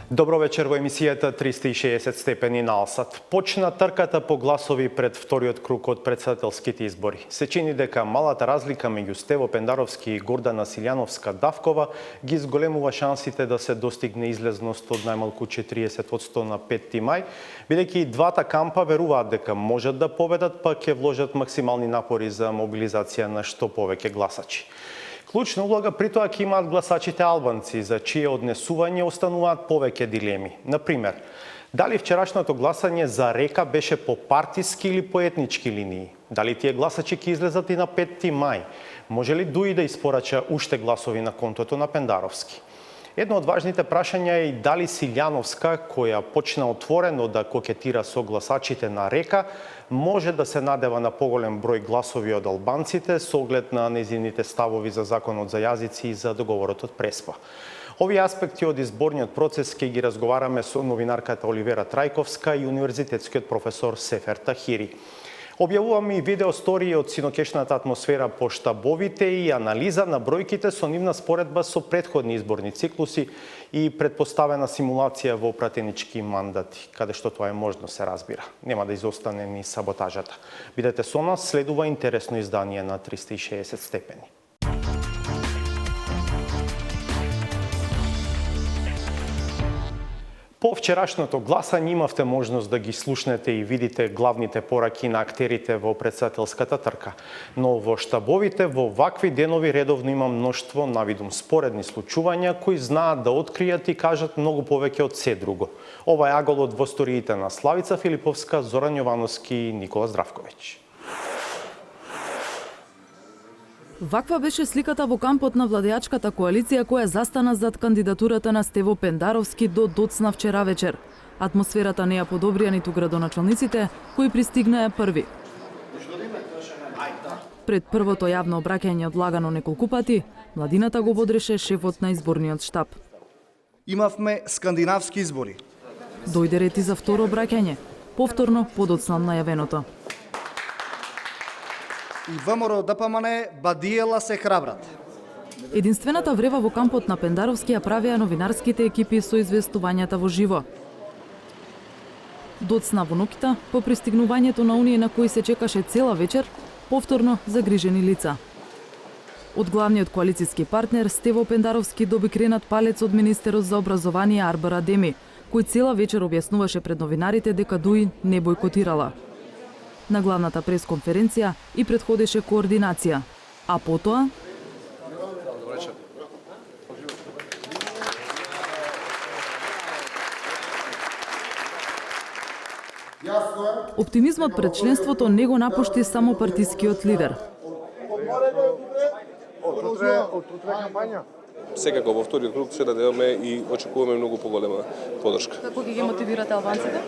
Добро вечер во емисијата 360 степени на Алсат. Почна трката по гласови пред вториот круг од претседателските избори. Се чини дека малата разлика меѓу Стево Пендаровски и Гордана Силјановска-Давкова ги зголемува шансите да се достигне излезност од најмалку 40% на 5 мај, бидејќи и двата кампа веруваат дека можат да победат, па ќе вложат максимални напори за мобилизација на што повеќе гласачи. Клучна улога при тоа ќе имаат гласачите албанци, за чие однесување остануваат повеќе дилеми. Например, дали вчерашното гласање за Река беше по партиски или по етнички линии? Дали тие гласачи ќе излезат и на 5 мај? Може ли Дуи да испорача уште гласови на контото на Пендаровски? Едно од важните прашања е и дали Силјановска, која почна отворено да кокетира со гласачите на Река, може да се надева на поголем број гласови од албанците со оглед на нејзините ставови за законот за јазици и за договорот од Преспа. Овие аспекти од изборниот процес ќе ги разговараме со новинарката Оливера Трајковска и универзитетскиот професор Сефер Тахири. Објавуваме и видео стории од синокешната атмосфера по штабовите и анализа на бројките со нивна споредба со претходни изборни циклуси и предпоставена симулација во пратенички мандати, каде што тоа е можно се разбира. Нема да изостане ни саботажата. Бидете со нас, следува интересно издание на 360 степени. По вчерашното гласање имавте можност да ги слушнете и видите главните пораки на актерите во претседателската трка. Но во штабовите во вакви денови редовно има мноштво навидум споредни случувања кои знаат да откријат и кажат многу повеќе од се друго. Ова е аголот во сториите на Славица Филиповска, Зоран Јовановски и Никола Здравковиќ. Ваква беше сликата во кампот на владеачката коалиција која застана зад кандидатурата на Стево Пендаровски до доцна вчера вечер. Атмосферата не ја подобрија ниту градоначалниците, кои пристигнаа први. Пред првото јавно обраќање одлагано неколку пати, младината го бодреше шефот на изборниот штаб. Имавме скандинавски избори. Дојде ред и за второ обраќање, повторно подоцна најавеното. И ВМРО ДПМН бадиела се храбрат. Единствената врева во кампот на Пендаровски ја правеа новинарските екипи со известувањата во живо. Доцна во ноќта, по пристигнувањето на оние на кои се чекаше цела вечер, повторно загрижени лица. Од главниот коалицијски партнер Стево Пендаровски доби кренат палец од министерот за образование Арбар Адеми, кој цела вечер објаснуваше пред новинарите дека Дуи не бойкотирала. На главната пресконференција и предходеше координација, а потоа оптимизмот пред членството не го напушти само партискиот лидер. Секако во вториот круг се надеваме и очекуваме многу поголема поддршка. Како ги мотивирате албанците?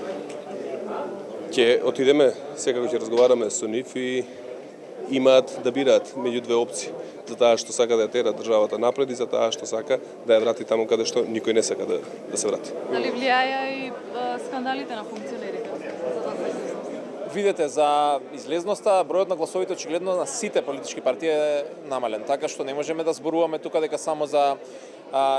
Ќе отидеме, секако ќе разговараме со нив и имаат да бираат меѓу две опции. За таа што сака да ја тера државата напред и за таа што сака да ја врати таму каде што никој не сака да се врати. Дали влијаја и скандалите на функционерите? Видете, за излезноста, бројот на гласовите очигледно на сите политички партии е намален, така што не можеме да зборуваме тука дека само за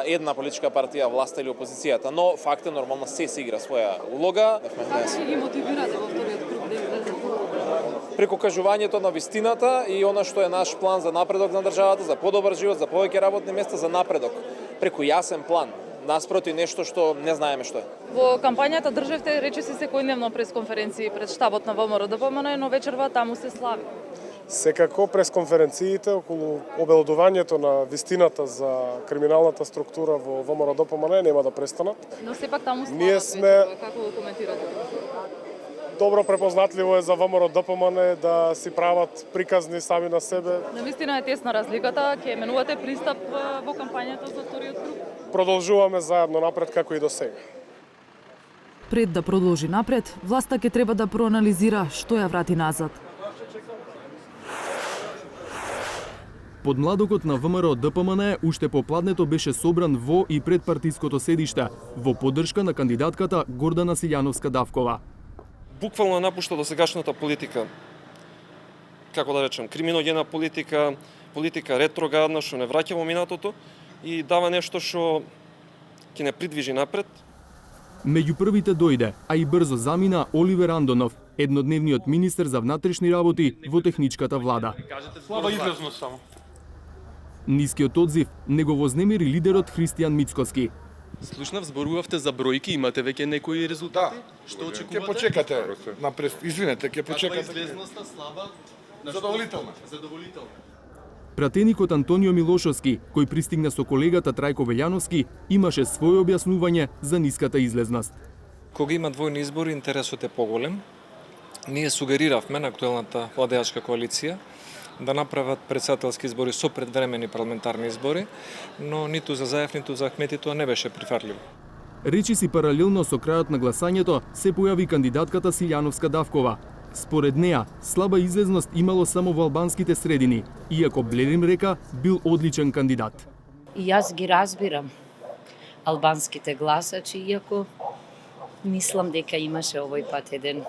една политичка партија, власта или опозицијата, но факт е нормално се игра своја улога. Како ги мотивирате во вториот круг да излезат? Преку кажувањето на вистината и она што е наш план за напредок на државата, за подобар живот, за повеќе работни места, за напредок. Преку јасен план, наспроти нешто што не знаеме што е. Во кампањата држевте речиси секојдневно пресконференции пред штабот на ВМРО ДПМН, но вечерва таму се слави. Секако пресконференциите околу обелодувањето на вистината за криминалната структура во ВМРО ДПМН нема да престанат. Но сепак таму слават. Ние сме како го коментирате? добро препознатливо е за ВМРО ДПМН да си прават приказни сами на себе. Навистина е тесна разликата, ќе менувате пристап во кампањата за вториот круг. Продолжуваме заедно напред како и до сега. Пред да продолжи напред, власта ќе треба да проанализира што ја врати назад. Подмладокот на ВМРО ДПМН уште попладнето беше собран во и пред партиското седиште, во поддршка на кандидатката Гордана Силјановска-Давкова. Буквално напушта досегашната политика. Како да речем, криминогена политика, политика ретроградна што не враќа во минатото и дава нешто што ќе не придвижи напред, Меѓу првите дојде, а и брзо замина Оливер Андонов, еднодневниот министер за внатрешни работи во техничката влада. Слаба излезност само. Нискиот одзив не го вознемири лидерот Христијан Мицкоски. Слушнав, зборувавте за бројки, имате веќе некои резултати? Што очекувате? Ќе почекате извинете, ќе почекате. Излезноста слаба? Задоволителна. Пратеникот Антонио Милошовски, кој пристигна со колегата Трајко Велјановски, имаше своје објаснување за ниската излезност. Кога има двојни избори, интересот е поголем. Ние сугериравме на актуелната владеачка коалиција да направат председателски избори со предвремени парламентарни избори, но ниту за Заев, ниту за Ахмети тоа не беше прифатливо. Речиси паралелно со крајот на гласањето се појави кандидатката Силјановска Давкова. Според неа, слаба излезност имало само во албанските средини, иако Блерим река бил одличен кандидат. И јас ги разбирам албанските гласачи, иако мислам дека имаше овој пат еден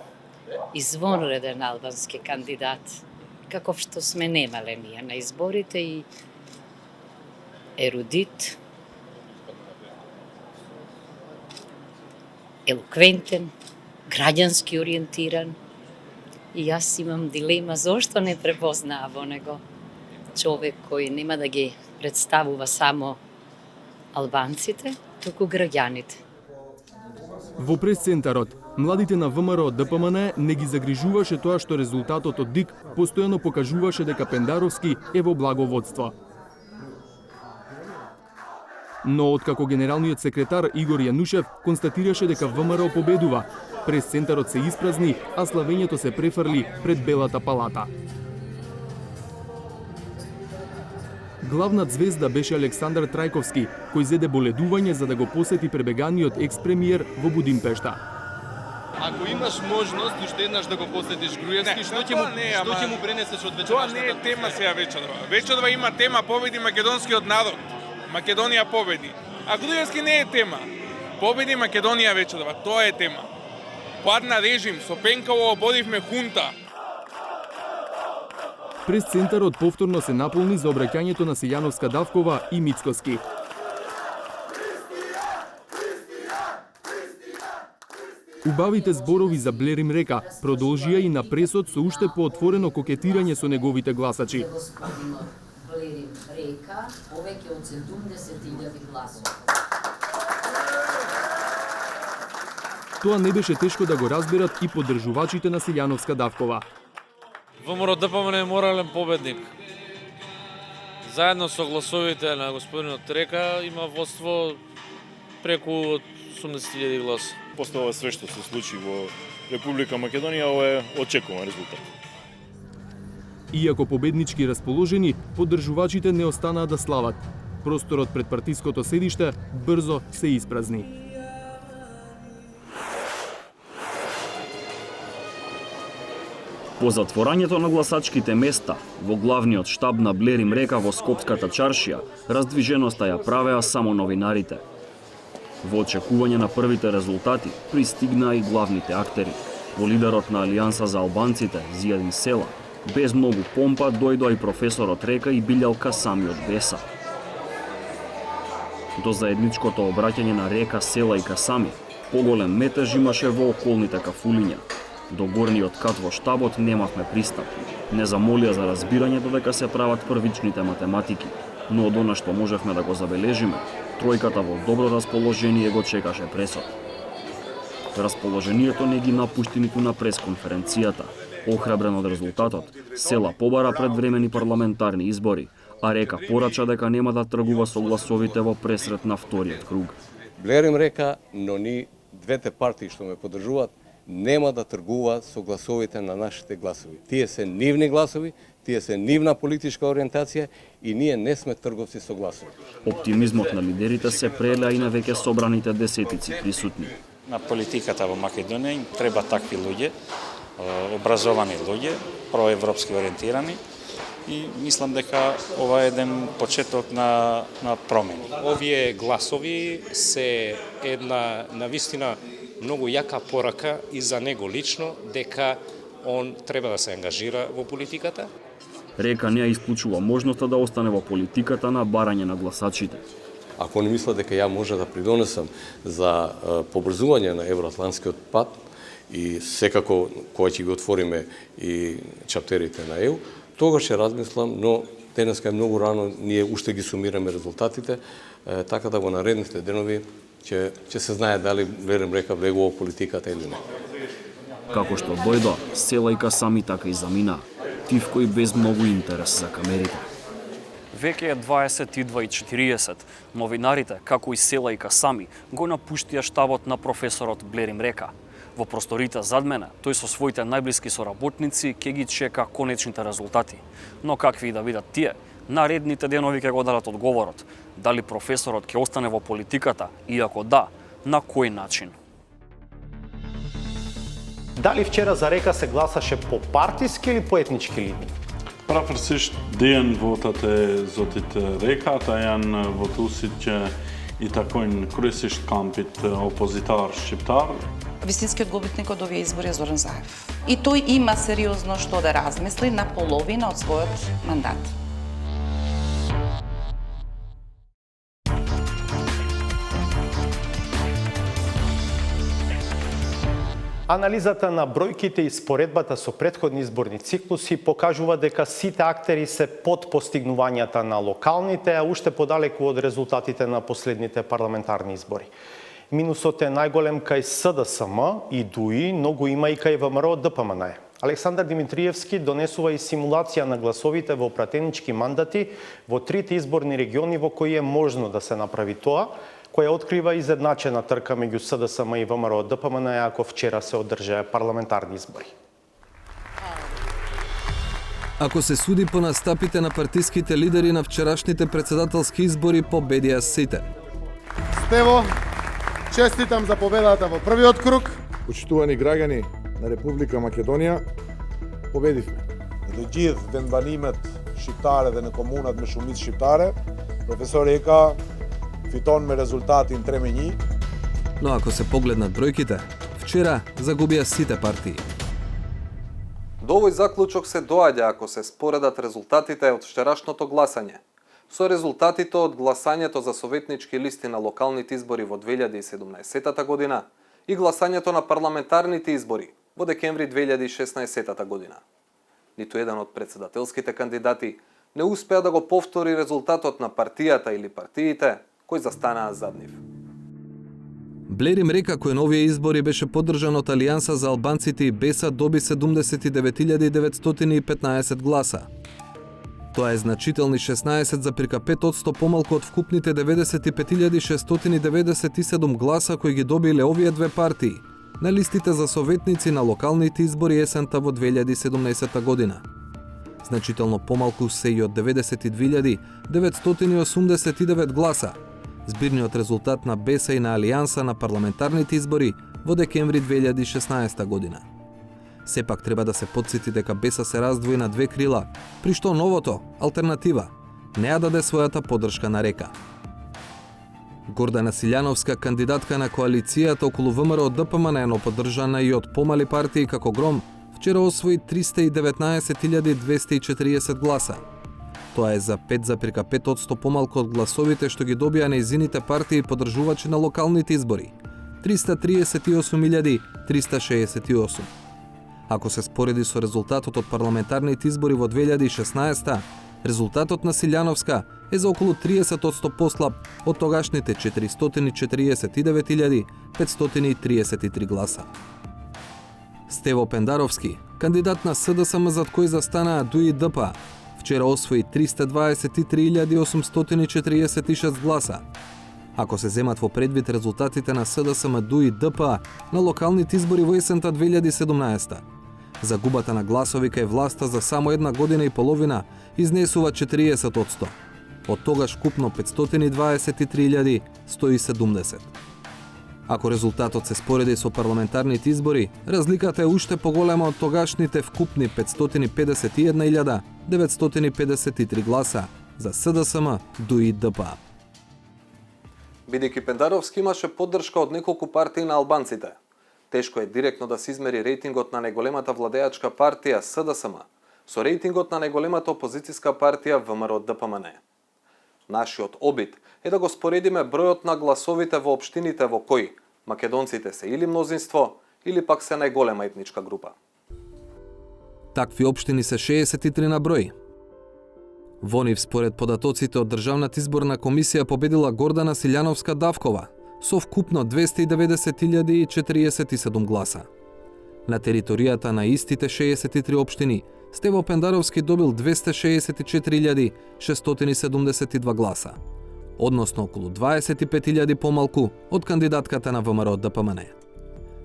извонреден албански кандидат, каков што сме немале ние на изборите, и ерудит, елоквентен, граѓански ориентиран. И јас имам дилема зошто не препознаа во него човек кој нема да ги представува само албанците, туку граѓаните. Во пресцентарот, младите на ВМРО ДПМН не ги загрижуваше тоа што резултатот од ДИК постојано покажуваше дека Пендаровски е во благо водство. Но откако генералниот секретар Игор Јанушев констатираше дека ВМРО победува, пресцентарот се испразни, а славењето се префрли пред Белата палата. Главнат звезда беше Александар Трајковски, кој зеде боледување за да го посети пребеганиот екс-премиер во Будимпешта. Ако имаш можност уште еднаш да го посетиш Груевски, што ќе му пренесеш од вечерашната? Тоа не е тема сега вечерва. Вечерва има тема победи македонскиот народ. Македонија победи. А Груевски не е тема. Победи Македонија вечерва, тоа е тема. Падна режим, со Пенкаво ободивме хунта. Пресцентарот повторно се наполни за обраќањето на Силјановска Давкова и Мицкоски. Убавите зборови за Блерим река продолжија и на пресот со уште поотворено кокетирање со неговите гласачи. Блерим река, повеќе од 70.000 гласови. Тоа не беше тешко да го разберат и поддржувачите на Силјановска Давкова. ВМРО ДПМН е морален победник. Заедно со гласовите на господинот Река има водство преку 80.000 гласа. После ова све што се случи во Република Македонија, ова е очекуван резултат. Иако победнички расположени, поддржувачите не останаа да слават. Просторот пред партиското седиште брзо се испразни. По затворањето на гласачките места во главниот штаб на Блерим река во Скопската чаршија, раздвиженоста ја правеа само новинарите. Во очекување на првите резултати пристигнаа и главните актери. Во лидерот на Алијанса за албанците, Зијадин Села, без многу помпа дојдоа и професорот Река и билјалка самиот Беса. До заедничкото обраќање на Река, Села и Касами, поголем метеж имаше во околните кафулиња. До горниот кат во штабот немавме пристап. Не замолија за разбирање додека се прават првичните математики, но од она што можевме да го забележиме, тројката во добро расположение го чекаше пресот. Расположението не ги напушти ниту на пресконференцијата. Охрабрен од резултатот, Села побара предвремени парламентарни избори, а Река порача дека нема да тргува со гласовите во пресрет на вториот круг. Блерим река, но ни двете партии што ме поддржуваат нема да тргуваат со гласовите на нашите гласови. Тие се нивни гласови, тие се нивна политичка ориентација и ние не сме трговци со гласови. Оптимизмот на лидерите се прелеа и на веќе собраните десетици присутни. На политиката во Македонија им треба такви луѓе, образовани луѓе, проевропски ориентирани, и мислам дека ова е еден почеток на промени. Овие гласови се една навистина многу јака порака и за него лично дека он треба да се ангажира во политиката. Река не ја исклучува можноста да остане во политиката на барање на гласачите. ако не мислат дека ја може да придонесам за побрзување на евроатлантскиот пат и секако кога ќе ги отвориме и чаптерите на ЕУ, тогаш ќе размислам, но денеска е многу рано, ние уште ги сумираме резултатите, така да во наредните денови ќе се знае дали Блерим Река влегува политиката или не. Како што дојдо, селајка сами така и замина, тивко и без многу интерес за камерите. Веќе е 22:40. Новинарите, како и селајка сами, го напуштија штабот на професорот Блерим Река. Во просторите зад мене, тој со своите најблиски соработници ќе ги чека конечните резултати. Но какви и да бидат тие, наредните денови ќе го дадат одговорот. Дали професорот ќе остане во политиката и ако да, на кој начин? Дали вчера за Река се гласаше по партиски или по етнички линии? Prafrsish dijen votat e Zotit Reka, ata janë votuesit që i takojnë kryesisht kampit opozitar shqiptar. Вистинскиот губитник од овие избори е Зоран Заев. И тој има сериозно што да размисли на половина од својот мандат. Анализата на бројките и споредбата со претходни изборни циклуси покажува дека сите актери се под постигнувањата на локалните, а уште подалеку од резултатите на последните парламентарни избори. Минусот е најголем кај СДСМ и ДУИ, но го има и кај ВМРО ДПМН. Александар Димитриевски донесува и симулација на гласовите во пратенички мандати во трите изборни региони во кои е можно да се направи тоа, која открива изедначена трка меѓу СДСМ и ВМРО ДПМН, ако вчера се одржаа парламентарни избори. Ако се суди по настапите на партиските лидери на вчерашните председателски избори, победија сите. Стево, честитам за победата во првиот круг. Почитувани граѓани на Република Македонија, победивме. Dhe gjithë vendbanimet shqiptare dhe në komunat me shumicë shqiptare, profesor Reka fiton me rezultatin 3-1. Но ако се погледнат бројките, вчера загубија сите партии. До овој заклучок се доаѓа ако се споредат резултатите од вчерашното гласање со резултатите од гласањето за советнички листи на локалните избори во 2017 година и гласањето на парламентарните избори во декември 2016 година. Ниту еден од председателските кандидати не успеа да го повтори резултатот на партијата или партиите кои застанаа зад нив. Блерим Река, кој на овие избори беше поддржан од Алијанса за албанците и БЕСА, доби 79.915 гласа. Тоа е значителни 16,5% помалку од вкупните 95.697 гласа кои ги добиле овие две партии на листите за советници на локалните избори есента во 2017 година. Значително помалку се и од 92.989 гласа, збирниот резултат на БЕСА и на Алијанса на парламентарните избори во декември 2016 година. Сепак треба да се потсети дека БЕСА се раздвои на две крила, при што новото, алтернатива, не ја даде својата поддршка на Река. Гордана Силјановска, кандидатка на коалицијата околу ВМРО ДПМН, но поддржана и од помали партии како Гром, вчера освои 319.240 гласа. Тоа е за 5,5% помалку од гласовите што ги добија нејзините партии поддржувачи на локалните избори. 338.368. Ако се спореди со резултатот од парламентарните избори во 2016, резултатот на Силјановска е за околу 30% послаб од тогашните 449.533 гласа. Стево Пендаровски, кандидат на СДСМ зад кој застанаа ДУИ и ДП, вчера освои 323.846 гласа. Ако се земат во предвид резултатите на СДСМ, ДУИ и ДП на локалните избори во есента 2017, загубата на гласови кај власта за само една година и половина изнесува 40%, од тогаш купно 523.170. Ако резултатот се спореди со парламентарните избори, разликата е уште поголема од тогашните вкупни 551.953 гласа за СДСМ, ДУИ и ДП. Бидејќи Пендаровски имаше поддршка од неколку партии на албанците, тешко е директно да се измери рейтингот на најголемата владеачка партија СДСМ со рейтингот на најголемата опозицијска партија ВМРО ДПМН. Нашиот обид е да го споредиме бројот на гласовите во општините во кои македонците се или мнозинство, или пак се најголема етничка група. Такви општини се 63 на број. Во нив, според податоците од Државната изборна комисија, победила Гордана Силјановска-Давкова со вкупно 290.047 гласа. На територијата на истите 63 општини, Стево Пендаровски добил 264.672 гласа, односно околу 25.000 помалку од кандидатката на ВМРО ДПМН.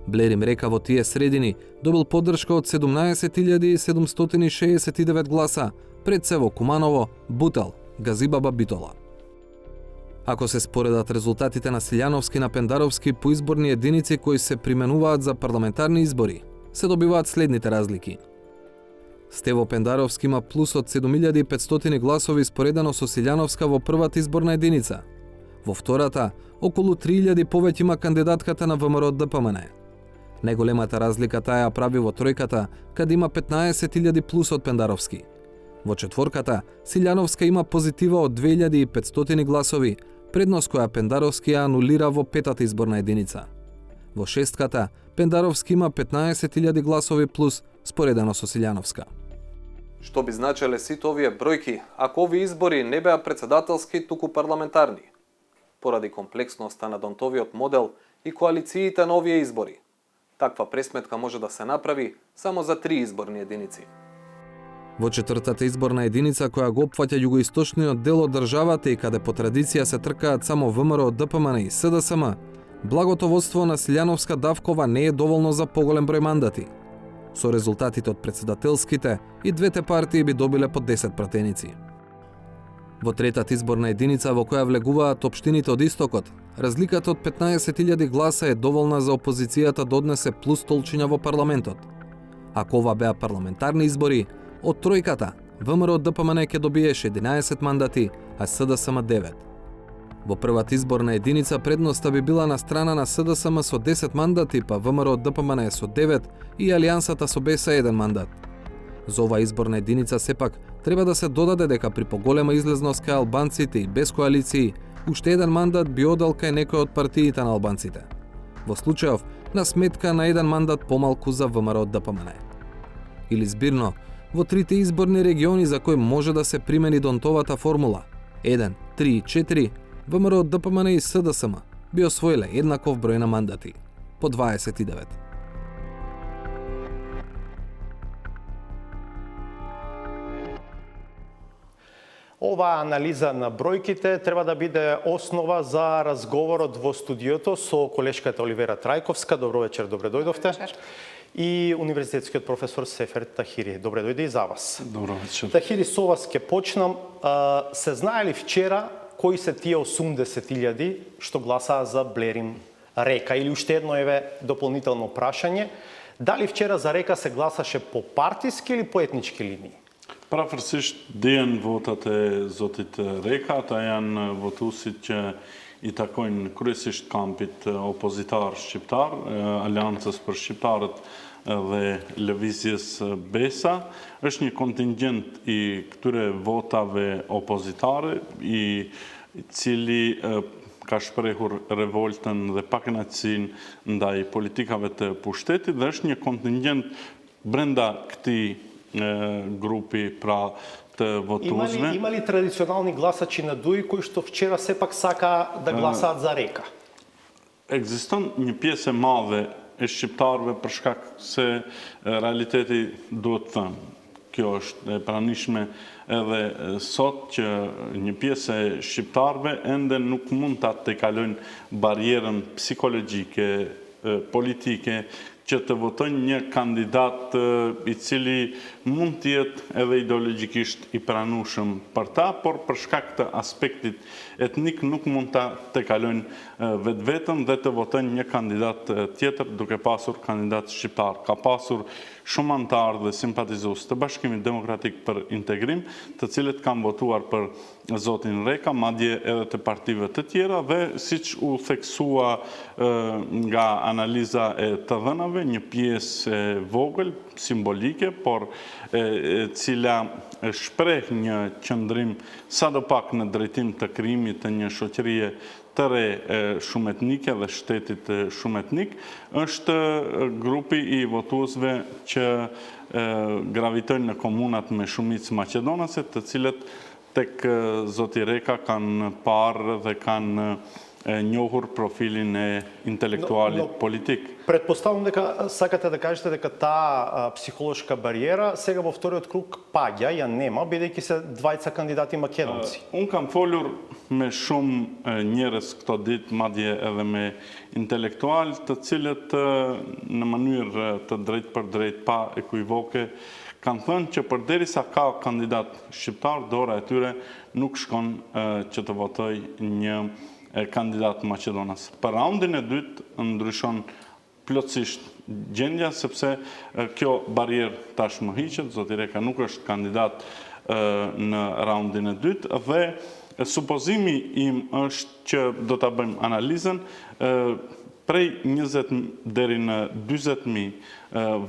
Блерим Река во тие средини добил поддршка од 17.769 гласа пред Сево Куманово, Бутел, Газибаба Битола. Ако се споредат резултатите на Силјановски на Пендаровски по изборни единици кои се применуваат за парламентарни избори, се добиваат следните разлики. Стево Пендаровски има плюс од 7.500 гласови споредено со Силјановска во првата изборна единица. Во втората, околу 3.000 повеќе има кандидатката на ВМРО ДПМН. Најголемата разлика таа ја прави во тројката, каде има 15.000 плюс од Пендаровски. Во четворката, Силјановска има позитива од 2.500 гласови, предност која Пендаровски ја анулира во петата изборна единица. Во шестката, Пендаровски има 15.000 гласови плюс споредено со Силјановска. Што би значеле сите овие бројки ако овие избори не беа председателски, туку парламентарни? Поради комплексноста на Донтовиот модел и коалициите на овие избори. Таква пресметка може да се направи само за 3 изборни единици. Во четвртата изборна единица која го опфаќа југоисточниот дел од државата и каде по традиција се тркаат само ВМРО, ДПМН и СДСМ, благото водство на Силјановска-Давкова не е доволно за поголем број мандати. Со резултатите од председателските и двете партии би добиле по 10 пратеници. Во третата изборна единица во која влегуваат општините од Истокот, разликата од 15.000 гласа е доволна за опозицијата да однесе плюс столчиња во парламентот. Ако ова беа парламентарни избори, од тројката, ВМРО ДПМН ќе добиеш 11 мандати, а СДСМ 9. Во првата изборна единица предноста би била на страна на СДСМ со 10 мандати, па ВМРО ДПМН со 9 и Алијансата со БЕСА 1 мандат. За оваа изборна единица сепак треба да се додаде дека при поголема излезност кај албанците и без коалиции, уште еден мандат би одел кај некој од партиите на албанците. Во случајов, на сметка на еден мандат помалку за ВМРО ДПМН. Или збирно, во трите изборни региони за кои може да се примени Донтовата формула 1, 3 и 4, ВМРО ДПМН и СДСМ би освоиле еднаков број на мандати, по 29. Оваа анализа на бројките треба да биде основа за разговорот во студиото со колешката Оливера Трајковска. Добро вечер, добре дојдовте. И универзитетскиот професор Сефер Тахири. Добре дојде и за вас. Добро вечер. Тахири, со вас ќе почнам. Се знае ли вчера кои се тие 80.000 што гласаа за Блерим Река? Или уште едно дополнително прашање. Дали вчера за Река се гласаше по партиски или по етнички линии? Правërësisht dijen votat e Zotit Reka, ata janë votuesit që i takojnë kryesisht kampit opozitar shqiptar, Aleancës për Shqiptarët dhe Lëvizjes BESA. Është një kontingjent i këtyre votave opozitare i cili ka shprehur revoltën dhe pakënaqësinë ndaj politikave të pushtetit dhe është një kontingjent brenda këtij групи të votuesve. Има ли традиционални гласачи на ДУИ кои што вчера сепак сака да гласаат за Река? Ekziston një pjesë e madhe e shqiptarëve për shkak se realiteti duhet thënë. Kjo është e pranishme edhe sot që një pjesë e shqiptarëve ende nuk mund ta tejkalojnë barierën psikologjike, politike, që të votojnë një kandidat i cili mund të jetë edhe ideologjikisht i pranueshëm për ta, por për shkak të aspektit etnik nuk mund ta tejkalojnë vetveten dhe të votojnë një kandidat tjetër duke pasur kandidat shqiptar. Ka pasur shumë antarë dhe simpatizues të Bashkimit Demokratik për Integrim, të cilët kanë votuar për Zotin Reka, madje edhe të partive të tjera dhe siç u theksua nga analiza e të dhënave, гласове, një pjesë vogël, simbolike, por cila shpreh një qëndrim sadopak në drejtim të krijimit të një shoqërie të re shumë etnike dhe shtetit shumë etnik, është grupi I votuesve që gravitojnë në komunat me shumicë maqedonase, të cilët tek zoti Reka kanë parë dhe kanë njohur profilin e интелектуалит политик. Предпоставам дека сакате да кажете дека таа психолошка бариера сега во вториот круг паѓа, ја нема, бидејќи се двајца кандидати македонци. Unë kam folur me shumë njerëz këto ditë, madje edhe me intelektual, të cilët në mënyrë të drejt për drejt pa ekuivoke kanë thënë që përderisa ka kandidat shqiptar, dora e tyre nuk shkon që të votoj një kandidat Maqedonas. Për raundin e dytë ndryshon plotësisht gjendja, sepse kjo barierë tashmë hiqet, zoti Reka nuk është kandidat në raundin e dytë dhe supozimi im është që do ta bëjmë analizën prej 20 deri në 40.000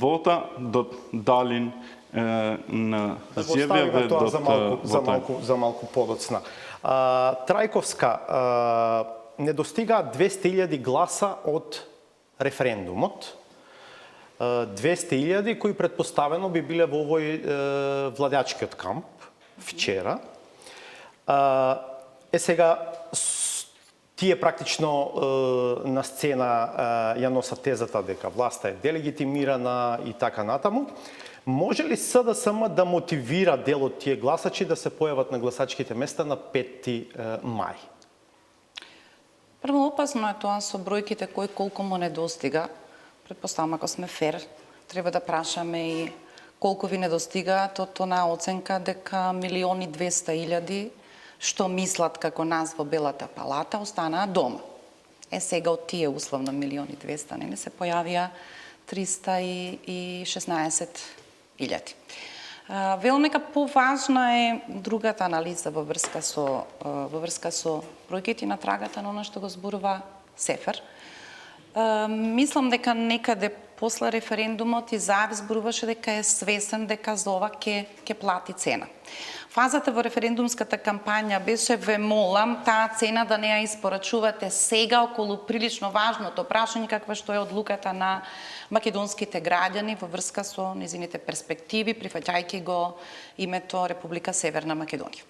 vota do të dalin në zgjedhje dhe do të votojnë. За малку подоцна. Трајковска, не достига 200.000 гласа од референдумот. 200.000 кои предпоставено би биле во овој владачкиот камп вчера. Сега тие практично на сцена ја носат тезата дека власта е делегитимирана и така натаму. Може ли СДСМ да мотивира дел од тие гласачи да се појават на гласачките места на 5 мај? Прво, опасно е тоа со бројките кој колку му недостига. Предпоставам, ако сме фер, треба да прашаме и колку ви недостигаат од тонаа оценка дека 1.200.000 што мислат како нас во Белата палата останаа дома. Сега од тие условно 1.200.000 не се појавија 316.000. Велам дека поважна е другата анализа во врска со бројките на трагата на она што го зборува Сефер. Мислам дека некаде после референдумот Изаев зборуваше дека е свесен дека за ова ќе плати цена. Фазата во референдумската кампања беше ве молам таа цена да не ја испорачувате сега околу прилично важното прашање каква што е одлуката на македонските граѓани во врска со незините перспективи, прифаќајќи го името Република Северна Македонија.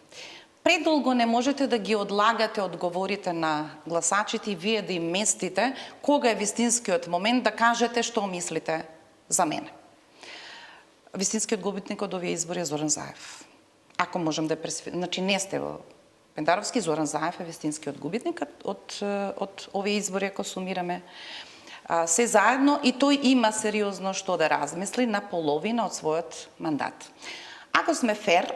Предолго не можете да ги одлагате одговорите на гласачите и вие да им местите кога е вистинскиот момент да кажете што мислите за мене. Вистинскиот губитник од овие избори е Зоран Заев. Ако можем да значи не сте во Пендаровски, Зоран Заев е вистинскиот губитник од овие избори, ако сумираме се заедно, и тој има сериозно што да размисли на половина од својот мандат. Ако сме фер,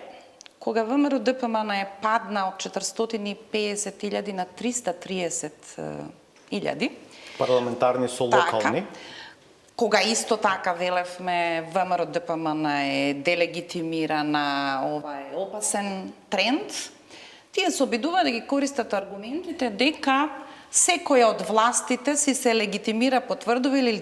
кога ВМРО ДПМН е падна од 450.000 на 330.000, парламентарни со локални, кога исто така велевме ВМРО ДПМН е делегитимирана, ова е опасен тренд, тие се обидува да ги користат аргументите дека секоја од властите си се легитимира, потврдува или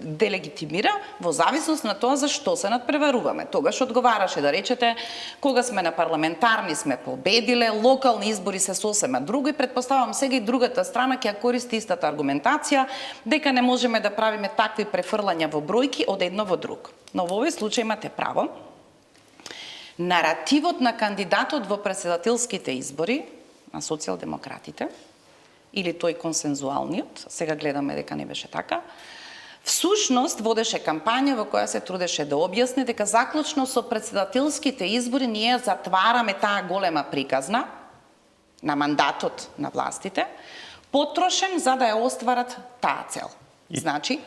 делегитимира во зависност на тоа за што се надпреваруваме. Тогаш одговараше да речете кога сме на парламентарни сме победиле, локални избори се сосема друго и предпоставам сега и другата страна ќе користи истата аргументација дека не можеме да правиме такви префрлања во бројки од едно во друг. Но во овој случај имате право. Наративот на кандидатот во претседателските избори на социјалдемократите или тој консензуалниот, сега гледаме дека не беше така, всушност водеше кампања во која се трудеше да објасни дека заклучно со претседателските избори ние затвараме таа голема приказна на мандатот на властите, потрошен за да ја остварат таа цел. Значи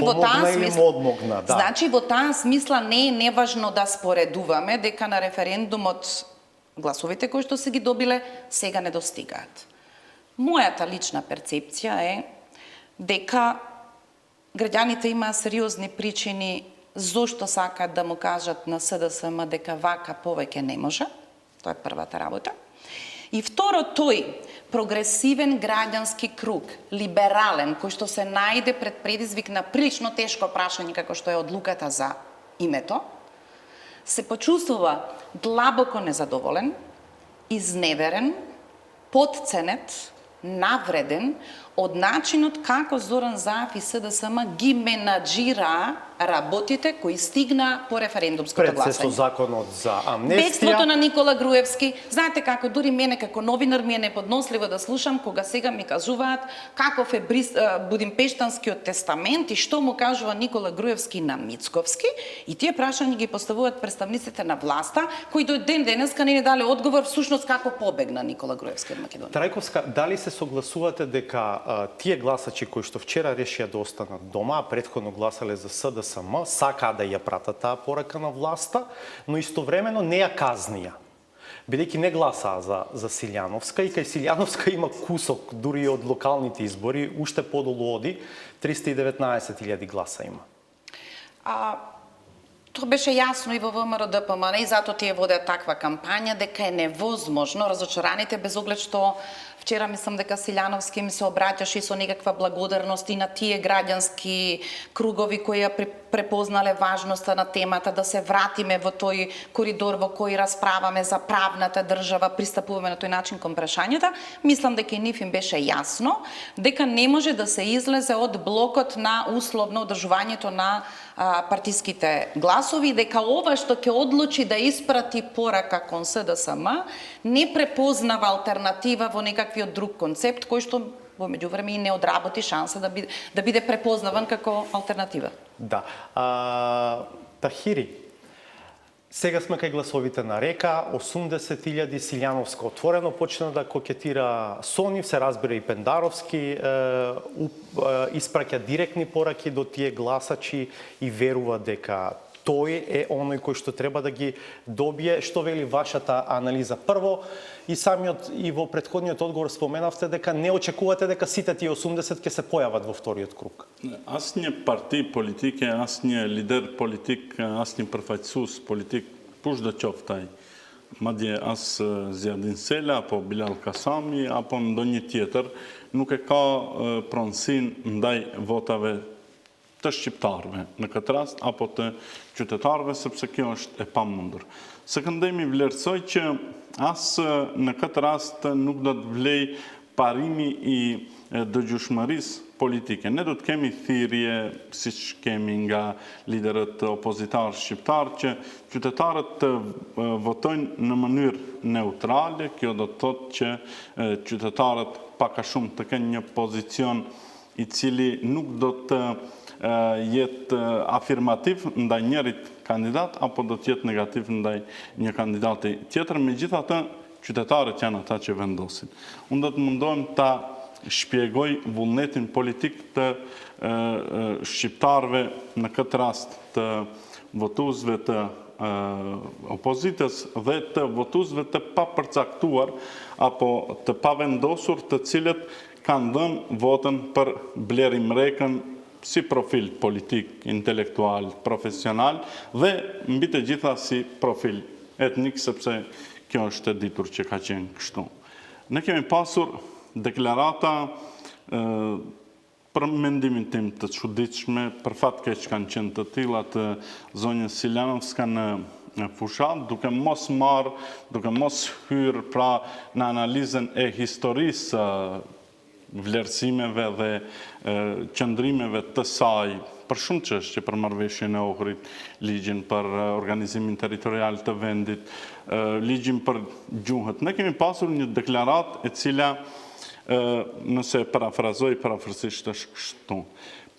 во таа смисла, значи во таа смисла не е неважно да споредуваме дека на референдумот гласовите кои што се ги добиле сега не достигаат. Мојата лична перцепција е дека граѓаните имаа сериозни причини зошто сакаат да му кажат на СДСМ дека вака повеќе не може. Тоа е првата работа. И второ, тој прогресивен граѓански круг, либерален, кој што се најде пред предизвик на прилично тешко прашање како што е одлуката за името, се почувствува длабоко незадоволен, изневерен, потценет, навреден од начинот како Зоран Заев и СДСМ ги менаџира работите кои стигна по референдумското Пред се со гласање. законот за амнестија. Бегството на Никола Груевски, знаете како дури мене како новинар ми е неподносливо да слушам кога сега ми кажуваат каков е Будимпештанскиот тестамент и што му кажува Никола Груевски на Мицковски, и тие прашања ги поставуваат представниците на власта кои до ден денеска не ни дале одговор всушност како побегна Никола Груевски од Македонија. Трајковска, дали се согласувате дека тие гласачи кои што вчера решија да останат дома, а претходно гласале за СДСМ, сакаат да ја пратат таа порака на власта, но истовремено не ја казнија, бидејќи не гласаа за Силјановска, и кај Силјановска има кусок дури и од локалните избори, уште подолу оди, 319.000 гласа има. Тоа беше јасно и во ВМРО ДПМН и затоа тие водеат таква кампања дека е невозможно разочараните без оглед што вчера мислам дека Силјановски ми се обраќаше со некаква благодарност и на тие граѓански кругови кои ја препознале важноста на темата да се вратиме во тој коридор во кој расправаме за правната држава, пристапуваме на тој начин кон прашањата. Мислам дека и нив им беше јасно дека не може да се излезе од блокот на условно одржувањето на партиските гласови, дека ова што ќе одлучи да испрати порака кон СДСМ не препознава алтернатива во некаквиот друг концепт кој што во меѓувреме и не одработи шанса да биде препознаван како алтернатива. Да. Тахири, сега сме кај гласовите на Река, 80.000 Силјановска отворено почна да кокетира со нив, се разбира и Пендаровски, испраќа директни пораки до тие гласачи и верува дека тој е оној кој што треба да ги добие. Што вели вашата анализа? Прво, и самиот и во претходниот одговор споменавте дека не очекувате дека сите тие 80 ќе се појават во вториот круг. Аз не партий политик, аз не лидер политик, аз не префајцус политик, пуш да човтай. Мадје аз зјадин селя, по Билал Касами, а по до një tjetër, nuk e ka pronësin ndaj votave të shqiptarëve në këtë rast, apo të qytetarëve, sepse kjo është e pamundur. Sekondemi vlerësoj që as në këtë rast nuk do të vlej parimi i dëgjueshmërisë politike. Ne do të kemi thirrje, siç kemi nga liderët opozitar shqiptar, që qytetarët të votojnë në mënyrë neutrale. Kjo do të thotë që qytetarët pak a shumë të kenë një pozicion i cili nuk do të jetë afirmativ ndaj njërit kandidat, apo do të jetë negativ ndaj një kandidati tjetër. Megjithatë, qytetarët janë ata që vendosin. Unë do të mundohem ta shpjegoj vullnetin politik të shqiptarëve në këtë rast, të votuesve të opozitës dhe të votuesve të papërcaktuar apo të pavendosur, të cilët kanë dhënë votën për Blerim Rekën si profil politik, intelektual, profesional dhe mbi të gjitha si profil etnik, sepse kjo është e ditur që ka qenë kështu. Ne kemi pasur deklarata për mendimin tim të çuditshme, për fat keq kanë qenë të tilla të zonjës Silianovska në fushat, duke mos marrë, duke mos hyrë pra në analizën e historisë vlerësimeve dhe qëndrimeve të saj për shumë çështje, për marrëveshjen e Ohrit, ligjin për organizimin territorial të vendit, ligjin për gjuhët. Ne kemi pasur një deklarat e cila, nëse parafrazoj, parafrasisht është kështu.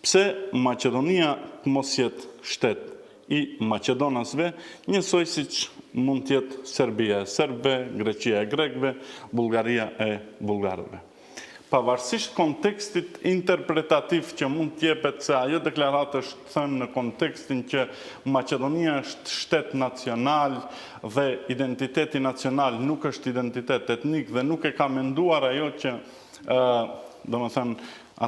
Pse Maqedonia të mos jetë shtet i Maqedonasve, njësoj siç mund të jetë Serbia e Serbëve, Greqia e Grekëve, Bullgaria e Bullgarëve. Pavarësisht kontekstit interpretativ që mund t'jepet, se ajo deklarat është thënë në kontekstin që Maqedonia është shtet nacional dhe identiteti nacional nuk është identitet etnik dhe nuk e ka menduar ajo që, domethënë,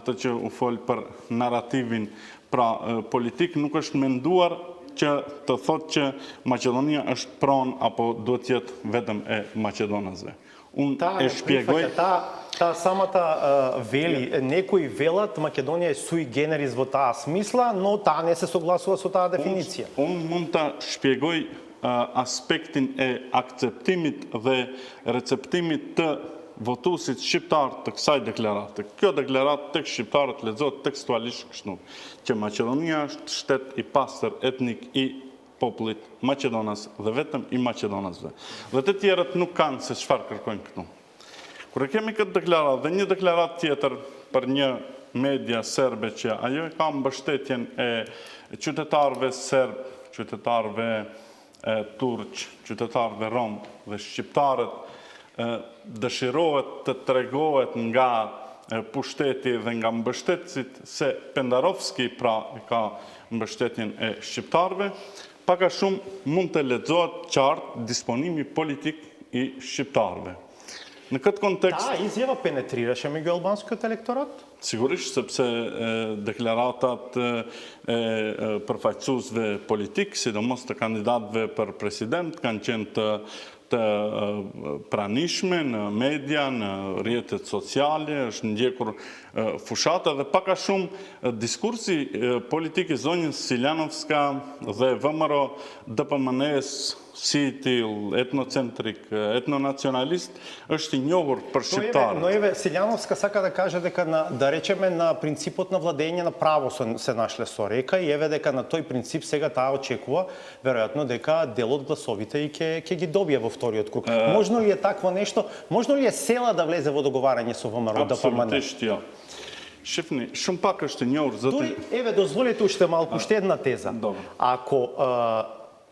atë që u fol për narrativin pra politik, nuk është menduar që të thotë që Maqedonia është pronë apo duhet jetë vetëm e Maqedonasve. Таа самата вели, некои велат Македонија е суи генерис во таа смисла, но таа не се согласува со таа дефиниција. Мунта шпјегој аспектин е акцептимит dhe receptimit të votuesit shqiptar të kësaj deklarate. Kjo deklaratë tek shqiptarët lexohet tekstualisht kështu, që Maqedonia është shtet i pastër etnik i popullit Maqedonas dhe vetëm i maqedonasve. Dhe të tjerët nuk kanë se çfarë kërkojnë këtu. Kur e kemi këtë deklaratë dhe një deklaratë tjetër për një media serbe që ajo e ka mbështetjen e qytetarëve serb, qytetarëve turq, qytetarëve rom dhe shqiptarët, dëshirohet të tregohet nga pushteti dhe nga mbështetësit se Pendarovski pra ka mbështetjen e shqiptarëve, pak a shumë mund të lexohet qartë disponimi politik i shqiptarëve. Në këtë kontekst... Та изјава пенетрираше меѓу албанскиот електорат? Sigurisht, sepse deklaratat e përfaqësuesve politik, sidomos të kandidatëve për president, kanë qenë të pranishme në media, në rrjetet sociale, është ndjekur fushata dhe pak a shumë diskursi politik i zonjës Siljanovska dhe VMRO DPMN-s si till etnocentrik, etnonacionalist, është i njohur për shqiptarët. Но еве Силјановска сака да каже дека да речеме на принципот на владење на право се нашле со река и еве дека на тој принцип сега таа очекува веројатно дека дел од гласовите и ќе ги добие во вториот круг. Можно ли е такво нешто? Можно ли е села да влезе во договарање со ВМРО ДПМН? Апсолутно ја. Шефни, shumë pak është e njohur zoti. Еве дозволете уште малку, уште една теза. Ако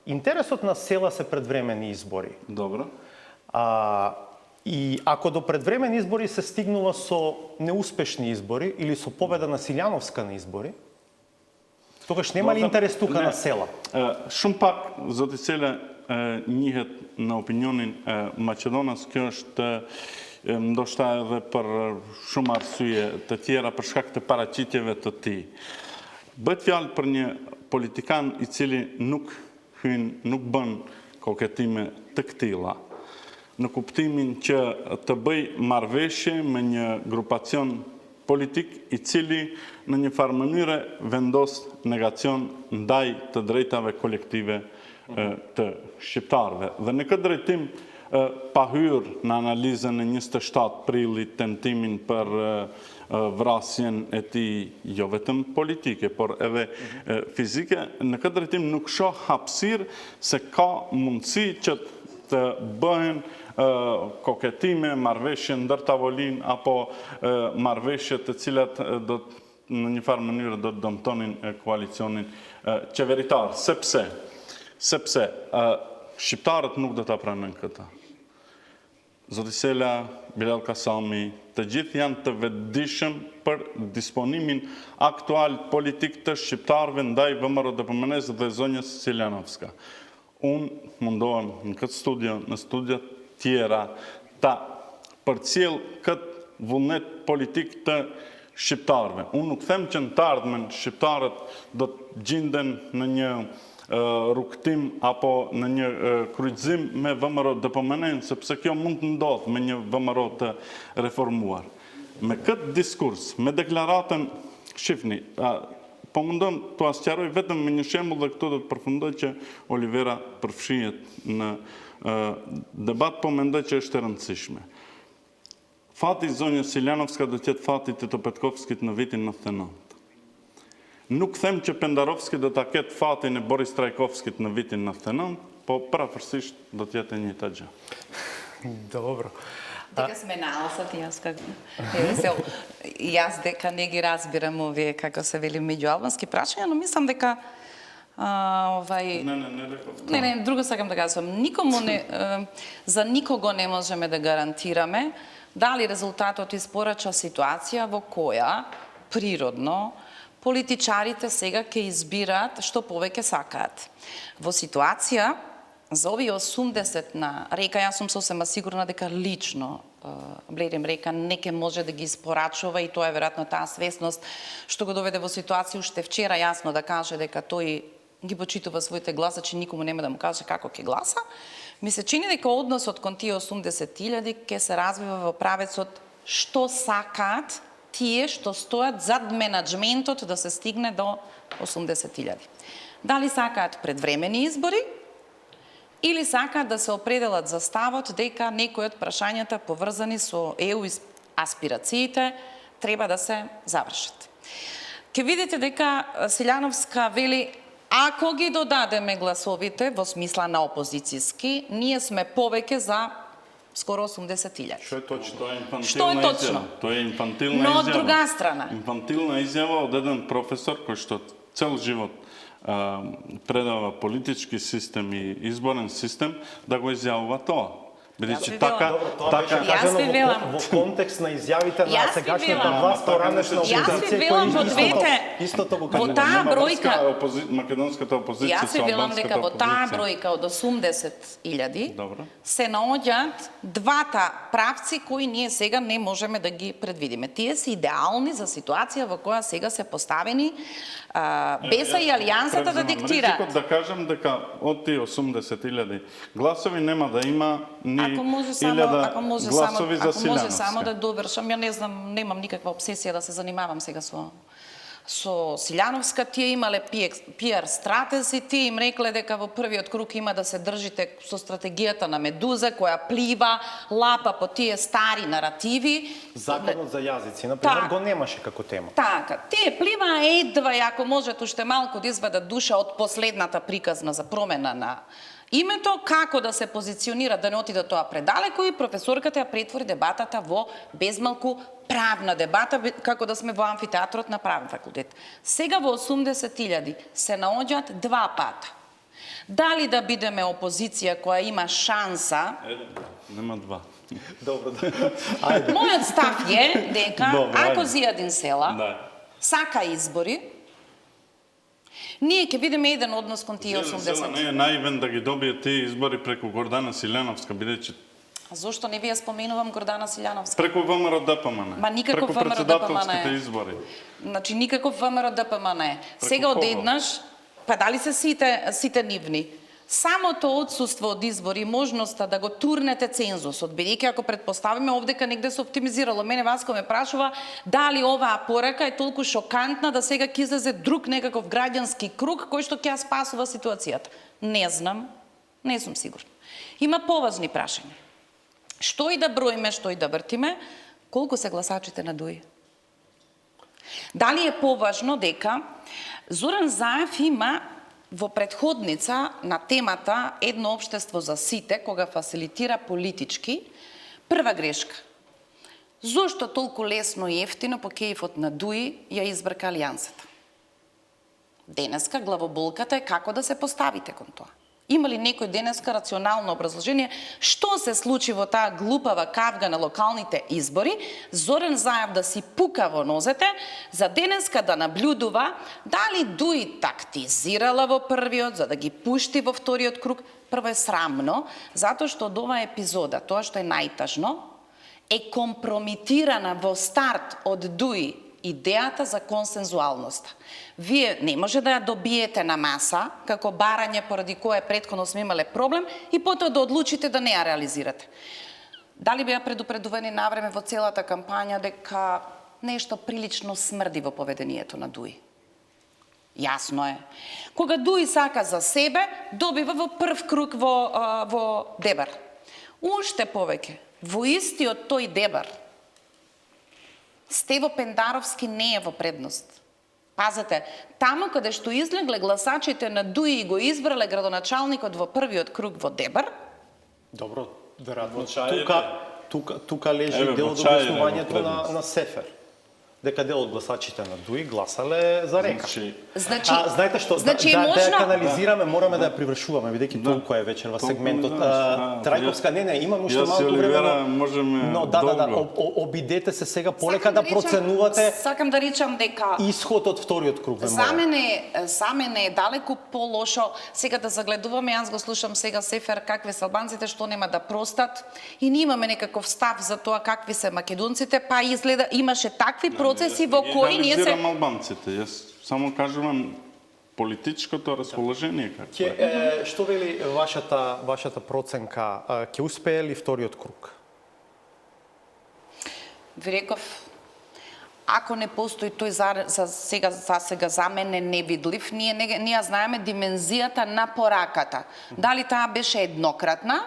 интересот на села се предвремени избори. Добро. И ако до предвремени избори се стигнува со неуспешни избори или со победа на Силјановска на избори, тогаш нема ли интерес тука на села? Shumë pak zoti Sela njihet në opinionin Maqedonës, kjo është ndoshta edhe për shumë arsye të tjera për shkak të paraqitjeve të tij. Bëhet fjalë për një politikan i cili nuk bën koketime të këtilla, në kuptimin që të bëj marrëveshje me një grupacion politik i cili në një farë mënyre vendos negacion ndaj të drejtave kolektive të shqiptarëve. Dhe në këtë drejtim pa hyrë në analizën e 27 prillit tentimin për vrasjen e tij jo vetëm politike, por edhe fizike, në këtë drejtim nuk shoh hapësirë se ka mundësi që të bëhen koketime, marrëveshje ndër tavolin apo marrëveshje të cilat do në një farë mënyrë do të dëmtonin koalicionin qeveritar. Sepse shqiptarët nuk do ta pranojnë këtë. Zoti Sela, Bilal Kasami, të gjithë janë të vetëdijshëm për disponimin aktual politik të shqiptarëve ndaj VMRO DPMN-s dhe zonjës Siljanovska. Unë mundohem në këtë studio, në studia tjera, ta përcjell këtë vullnet politik të shqiptarëve. Unë nuk them që në të ardhmen shqiptarët do të gjenden në një rrugtim apo në një kryqëzim me VMRO DPMN, sepse kjo mund të ndodhë me një VMRO të reformuar. Me këtë diskurs, me deklaratën, shifni, po mundon të asqaroj vetëm me një shembull dhe këto do të përfundoj që Olivera përfshihet në debat, po mendoj që është e rëndësishme. Fati i zonjës Siljanovska do të jetë fati të Petkovskit në vitin 99. Nuk them që Pendarovski do ta ketë fatin e Boris Trajkovskit në vitin 99, po parafërsisht do të jetë e njëjta gjë. Добро. Дека сме наосат, јас дека не ги разбирам овие, како се вели, меѓуалбански прашања, но мислам дека Не, друго сакам да кажам. За никого не можеме да гарантираме дали резултатот испорача ситуација во која природно политичарите сега ќе избираат што повеќе сакаат. Во ситуација за овие 80 на река, јас сум сосема сигурна дека лично Блерим Река не ќе може да ги испорачува и тоа е веројатно таа свесност што го доведе во ситуација уште вчера јасно да каже дека тој ги почитува своите гласачи, никому нема да му каже како ќе гласа, ми се чини дека односот кон тие 80.000 ќе се развива во правецот што сакаат тие што стојат зад менаџментот да се стигне до 80.000. Дали сакаат предвремени избори или сакаат да се определат за ставот дека некои од прашањата поврзани со ЕУ аспирациите треба да се завршат. Ке видите дека Силјановска вели, ако ги додадеме гласовите во смисла на опозицијски, ние сме повеќе за скоро 80.000. Што е точно? Тоа е инфантилна Што е точно? изјава. Тоа е инфантилна Но изјава. од друга страна. Инфантилна изјава од еден професор кој што цел живот предава политички систем и изборен систем да го изјавува тоа. Бидејќи така Јас ви велам во контекст на изјавите на Јас ви сегашната велам. власт, поранешна Јас ви велам во двете, истото го во кажува. таа бројка, македонската опозиција јас ви велам дека во таа бројка од 80.000 се наоѓаат двата правци кои ние сега не можеме да ги предвидиме. Тие се идеални за ситуација во која сега се поставени Беса и Алијансата да диктираат. Ризикот да кажам дека од тие 80.000 гласови нема да има ни 1000 гласови за Ако може Силјановска. само да довршам, ја не знам, немам никаква обсесија да се занимавам сега со Силјановска, тие имале пиар стратези, тие им рекле дека во првиот круг има да се држите со стратегијата на Медуза, која плива, лапа по тие стари наративи. Законот за јазици, например, Така. го немаше како тема. Така, тие плива едва, и ако можат уште малку да извадат душа од последната приказна за промена на името, како да се позиционира, да не отиде тоа предалеку, и професорката ја претвори дебатата во безмалку правна дебата, како да сме во амфитеатрот на правен факултет. Сега во 80.000 се наоѓаат два пата. Дали да бидеме опозиција која има шанса... Нема два. Добро, Мојот став е дека, ако Зијадин Села сака избори, ние ќе видиме еден однос кон тие 80. Не е наивен да ги добие тие избори преку Гордана Силјановска, бидејќи А зошто не ви ја споменувам Гордана Силјановска? преку ВМРО ДПМН. Ма никаков преку ВМРО председателските ДПМН. избори. Значи никаков ВМРО ДПМН. Сега кого? одеднаш, па дали се сите нивни? Самото отсуство од избори, можноста да го турнете цензусот, бидејќи ако предпоставиме овдека негде се оптимизирало, мене Васко ме прашува дали оваа порака е толку шокантна да сега ќе излезе друг некаков граѓански круг кој што ќе ја спасува ситуацијата. Не знам, не сум сигурна. Има поважни прашања. Што и да броиме, што и да вртиме, колку се гласачите на ДУИ? Дали е поважно дека Зоран Заев има во предходница на темата Едно општество за сите, кога фасилитира политички, прва грешка. Зошто толку лесно и ефтино по кејфот на ДУИ ја избрка Алијансата? Денеска главоболката е како да се поставите кон тоа. Има ли некој денеска рационално образложение што се случи во таа глупава кавга на локалните избори, Зоран Заев да си пука во нозете, за денеска да наблюдува дали ДУИ тактизирала во првиот, за да ги пушти во вториот круг. Прво е срамно, затоа што од оваа епизода, тоа што е најтажно, е компромитирана во старт од ДУИ идејата за консензуалноста. Вие не може да ја добиете на маса, како барање поради кое претходно сме имале проблем, и потоа да одлучите да не ја реализирате. Дали беа предупредувани навреме во целата кампања дека нешто прилично смрди во поведението на ДУИ? Јасно е. Кога ДУИ сака за себе, добива во прв круг во Дебар. Уште повеќе, во истиот тој Дебар, Стево Пендаровски не е во предност. Пазете, таму каде што излегле гласачите на ДУИ и го избрале градоначалникот во првиот круг во Дебар. Добро, веројатно Во тука лежи дел од обоснувањето на Сефер. Дека дел од гласачите на ДУИ гласале за Река. Значи, знаете што, значи да можно... ја канализираме, мораме да ја привршуваме, бидејќи толку е вечер во сегментот. Трајковска, не, имам уште малку време, но да, обидете се сега полека да проценувате Сакам да речам дека исход од вториот круг. За мене е далеку по-лошо сега да загледуваме, јас го слушам сега Сефер какви се албанците, што нема да простат, и ние имаме некаков став за тоа какви се македонците, па изгледа имаше такви процеси во кои ние се... албанците, јас само кажувам политичкото расположение како Што вели вашата проценка? Ќе успее ли вториот круг? Ви реков, ако не постои тој за сега за мене невидлив, ние знаеме димензијата на пораката. Дали таа беше еднократна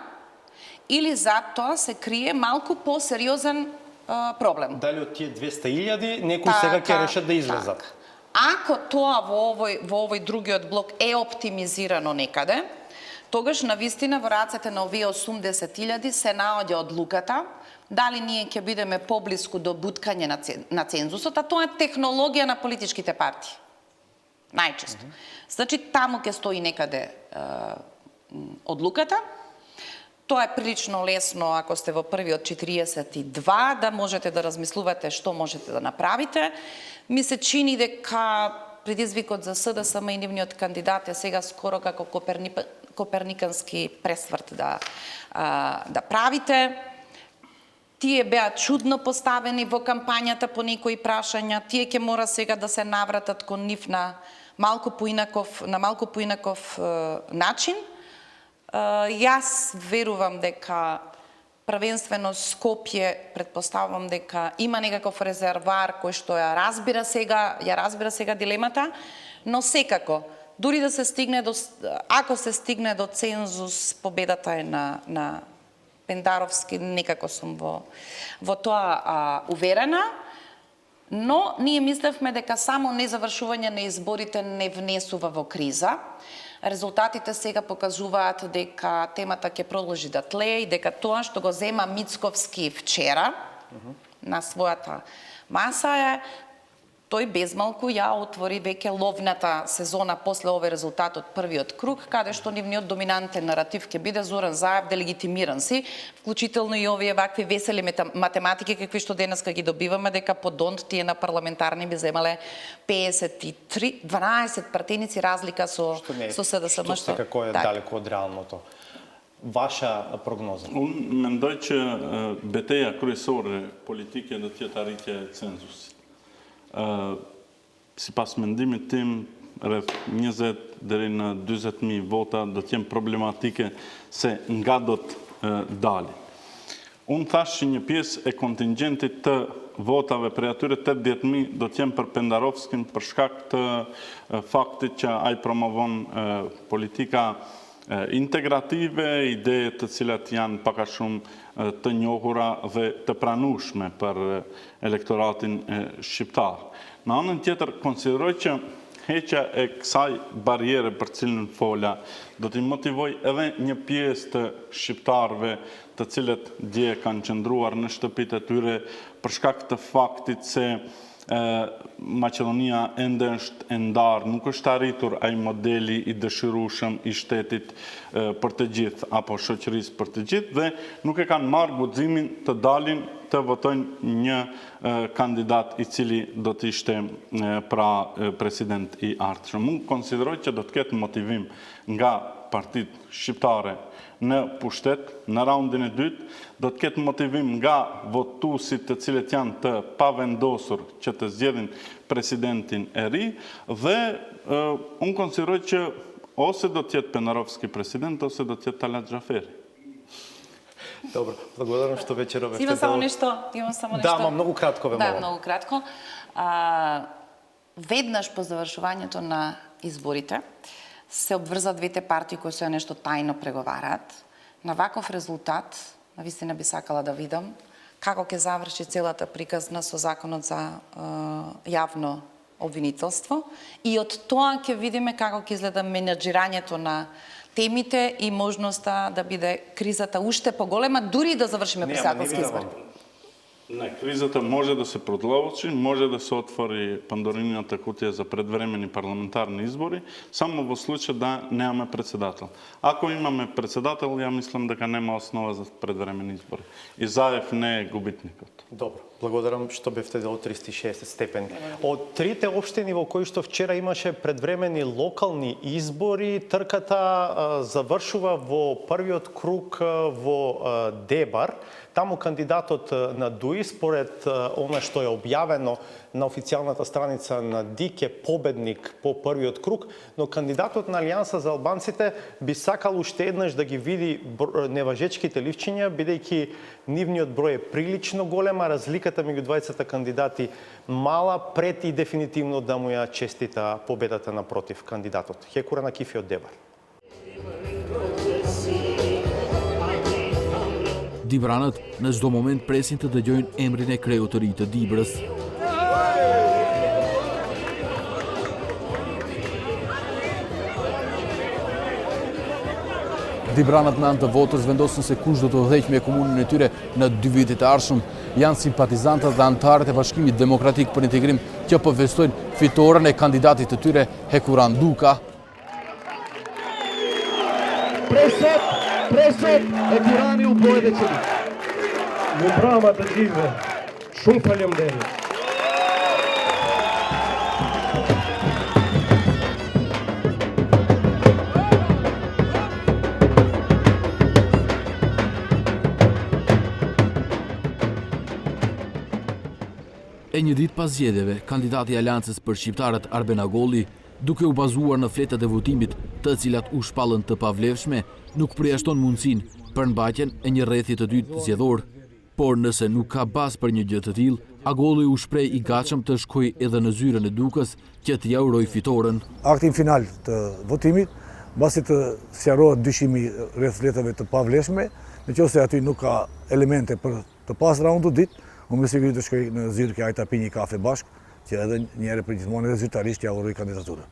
или затоа се крие малку посериозен проблем. Дали од тие 200.000 некои сега ќе решат да излезат? Ако тоа во овој другиот блок е оптимизирано некаде, тогаш навистина во рацете на овие 80.000 се наоѓа одлуката дали ние ќе бидеме поблиску до буткање на цензусот, а тоа е технологија на политичките партии. Најчесто. Значи, таму ќе стои некаде одлуката. Тоа е прилично лесно ако сте во првиот 42, да можете да размислувате што можете да направите. Ми се чини дека предизвикот за СДСМ и нивниот кандидат е сега скоро како коперникански пресврт да правите. Тие беа чудно поставени во кампањата по некои прашања. Тие ќе мора сега да се навратат кон нив на малку поинаков начин. Јас верувам дека првенствено Скопје, предпоставувам дека има некаков резервар кој што ја разбира сега дилемата, но секако, дури да се стигне ако се стигне до цензус, победата е на Пендаровски, некако сум во тоа уверена, но ние мислевме дека само незавршување на изборите не внесува во криза. Резултатите сега покажуваат дека темата ќе продолжи да тлее и дека тоа што го зема Мицковски вчера на својата маса е тој безмалку ја отвори веќе ловната сезона после овој резултат од првиот круг, каде што нивниот доминантен наратив ќе биде Зоран Заев делегитимиран си, вклучително и овие вакви весели математики какви што денеска ги добиваме, дека по Донт тие на парламентарни би земале 53, 12 пратеници разлика со СДСМ. Што секако е далеко од реалното. Ваша прогноза? Mendoj që betejë kryesore politike do të jetë arritja e cenzusit. Sipas mendimit tim, rreth 20 deri në 40.000 vota do të jenë problematike se nga do të dalin. Unë thash që një pjesë e kontingjentit të votave për atyre 80.000 do të jenë për Pendarovskin për shkak të faktit që ai promovon politika integrative, ide të cilat janë pak a shumë të njohura dhe të pranueshme për elektoratin shqiptar. Në anën tjetër, konsideroj që heqja e kësaj barriere për cilën fola do t'i motivoj edhe një pjesë të shqiptarëve të cilët dje kanë qëndruar në shtëpitë e tyre për shkak të faktit se Maqedonia ende është e ndarë, nuk është arritur ai modeli i dëshirueshëm i shtetit për të gjithë apo shoqërisë për të gjithë dhe nuk e kanë marrë guximin të dalin të votojnë një kandidat i cili do të ishte pra president i ardhshëm. Unë konsideroj që do të ketë motivim nga partitë shqiptare në pushtet, në raundin e dytë, do të ketë motivim nga votuesit të cilët janë të pavendosur që të zgjedhin presidentin e ri dhe unë konsideroj që ose do të jetë Pendarovski president, ose do të jetë Talat Xhaferi. Добро, благодарам што вечерувавте. Имам само нешто. Да, ама многу кратко ве молам. Да, многу кратко. Веднаш по завршувањето на изборите се обврза двете партии кои се нешто тајно преговараат. На ваков резултат, навистина би сакала да видам како ќе заврши целата приказна со законот за јавно обвинителство и од тоа ќе видиме како ќе изгледа менеджирањето на темите и можноста да биде кризата уште поголема, дури да завршиме председателски избори. Не, кризата може да се продловочи, може да се отвори Пандоринината кутија за предвремени парламентарни избори, само во случај да немаме председател. Ако имаме председател, ја мислам дека нема основа за предвремени избори. И Заев не е губитникот. Добро, благодарам што бевте до 360 степени. Од трите општини во кои што вчера имаше предвремени локални избори, трката завршува во првиот круг во Дебар. Таму кандидатот на ДУИ, според она што е објавено на официјалната страница на ДИК е победник по првиот круг, но кандидатот на Алијанса за албанците би сакал уште еднаш да ги види неважечките ливчиња, бидејќи нивниот број е прилично голема, разликата меѓу двајцата кандидати мала, пред и дефинитивно да му ја честита победата напротив кандидатот. Хекура на Кифи од Дебар. Дибранат на до момент пресните да ѓојн емрине креаторите Дибрас. Дибранат на антавотës vendosën se kush do të udhëheq me komunën e tyre në 2 vitet e ardhshëm. Janë simpatizantat dhe anëtarët e Bashkimit Demokratik për Integrim që po festojnë fitoren e kandidatit të tyre Hekuran Duka. Presot e Tirani u bë edhe qëri. Në mbrëma të gjithëve, shumë faleminderit. E një ditë pas zgjedhjeve, kandidati i Aleancës për shqiptarët Arben Agolli, duke u bazuar në fletat e votimit, të cilat u shpallën të pavlefshme, nuk përjashton mundësinë për mbajtjen e një rrethi të dytë zgjedhor. Por nëse nuk ka bazë për një gjë të tillë, Agolli u shpreh i gatshëm të shkojë edhe në zyrën e Dukës që të ja urojë fitoren. Aktin final të votimit, mbasi të sqarohet dyshimi rreth fletave të pavlefshme, nëse aty nuk ka elemente për të pasura unë të ditë, unë me siguri të shkoj në zyrë që ajta pi një kafe bashk, që edhe njëherë për gjithmonë edhe zyrtarisht ja uroj kandidaturën.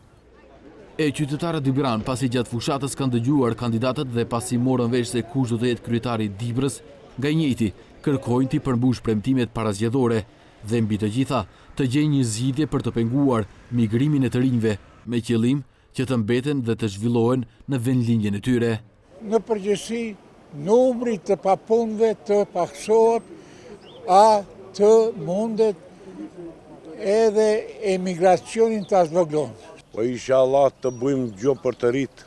E qytetarët Dibran, pasi gjatë fushatës kanë dëgjuar kandidatët dhe pasi morën vesh se kush do të jetë kryetari i Dibrës, nga i njëjti kërkojnë të përmbush premtimet parazgjedhore dhe mbi të gjitha të gjejnë një zgjidhje për të penguar migrimin e të rinjve me qëllim që të mbeten dhe të zhvillohen në vendlinjën e tyre. Në përgjithësi, numri të papunëve të paksohet, a të mundet edhe emigracionin të zvoglonë. Po inshallah të bëjmë gjë për të rritë,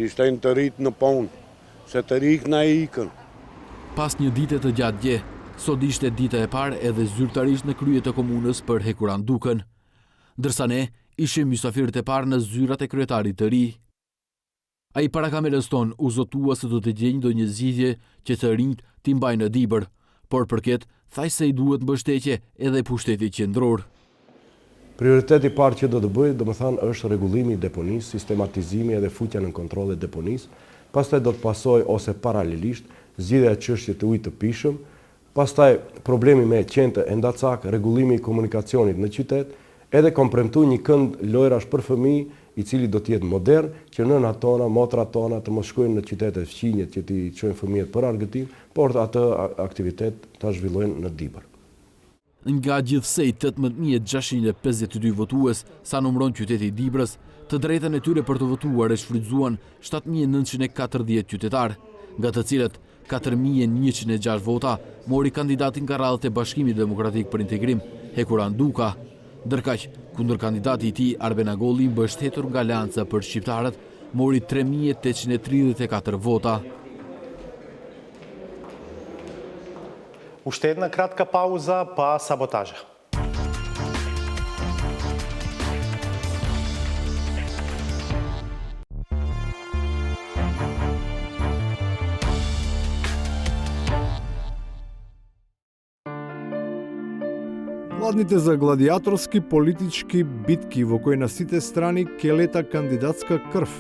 ishte të rritë në punë, se të rikë na ikën. Pas një dite të gjatë dje, sot ishte dita e parë edhe zyrtarisht në krye të komunës për Hekuran Dukën. Ndërsa ne ishim mysafirët e parë në zyrat e kryetarit të ri. Ai para kamerës tonë u zotua se do të gjejnë ndonjë zgjidhje që të rinjt t'i mbajnë në Dibër, por përket thaj se i duhet mbështetje edhe pushteti qendror. Prioriteti i parë që do të bëj, domethënë, është rregullimi i deponisë, sistematizimi edhe futja në kontroll e deponisë. Pastaj do të pasoj ose paralelisht zgjidhja e çështjes të ujit të pishëm, pastaj problemi me qendë e ndacak, rregullimi i komunikacionit në qytet, edhe kam premtuar një kënd lojrash për fëmijë i cili do të jetë modern, që nënat tona, motrat tona të mos shkojnë në qytetet fqinje që t'i çojnë fëmijët për argëtim, por atë aktivitet ta zhvillojnë në Dibër. Nga gjithsej 18.652 votues sa numëron qyteti i Dibrës, të drejtën e tyre për të votuar e shfrytzuan 7.940 qytetar, nga të cilët 4.106 vota mori kandidatin ka radhët e Bashkimit Demokratik për Integrim, Hekuran Duka, ndërkaq kundër kandidati i tij Arben Agolli, mbështetur nga Aleanca për shqiptarët, mori 3.834 vota. Уште една кратка пауза, па саботажа. Гладните за гладиаторски политички битки во кои на сите страни ке лета кандидатска крв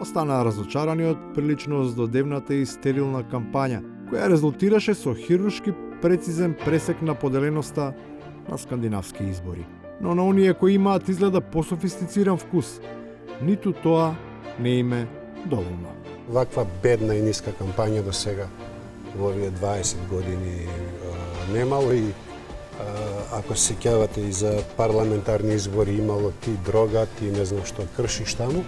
останаа разочарани од прилично здодевната и стерилна кампања, која резултираше со хируршки прецизен пресек на поделеноста на скандинавски избори. Но на оние кои имаат изгледа пософистициран вкус, ниту тоа не име доволно. Ваква бедна и ниска кампања до сега во овие 20 години немало и ако се сеќавате и за парламентарни избори имало ти дрога, ти не знам што кршиш таму.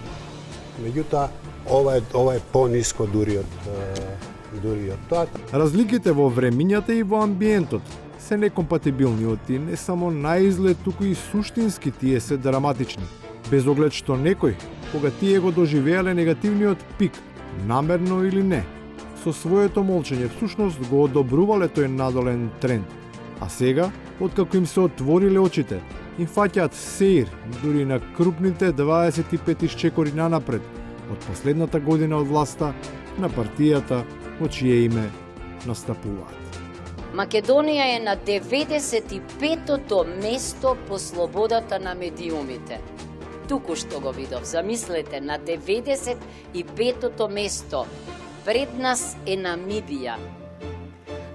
Меѓутоа ова е пониско дури од тоа. Разликите во времињата и во амбиентот се некомпатибилни од тие, не само наизглед, туку и суштински тие се драматични. Без оглед што некој, кога тие го доживеале негативниот пик, намерно или не, со своето молчење всушност го одобрувале тој надолен тренд. А сега, откако им се отвориле очите, им фаќаат сеир дури на крупните 25 исчекори нанапред од последната година од власта на партијата во чие име настапуваат. Македонија е на 95-тото место по слободата на медиумите. Туку што го видов, замислете, на 95-тото место. Пред нас е Намибија.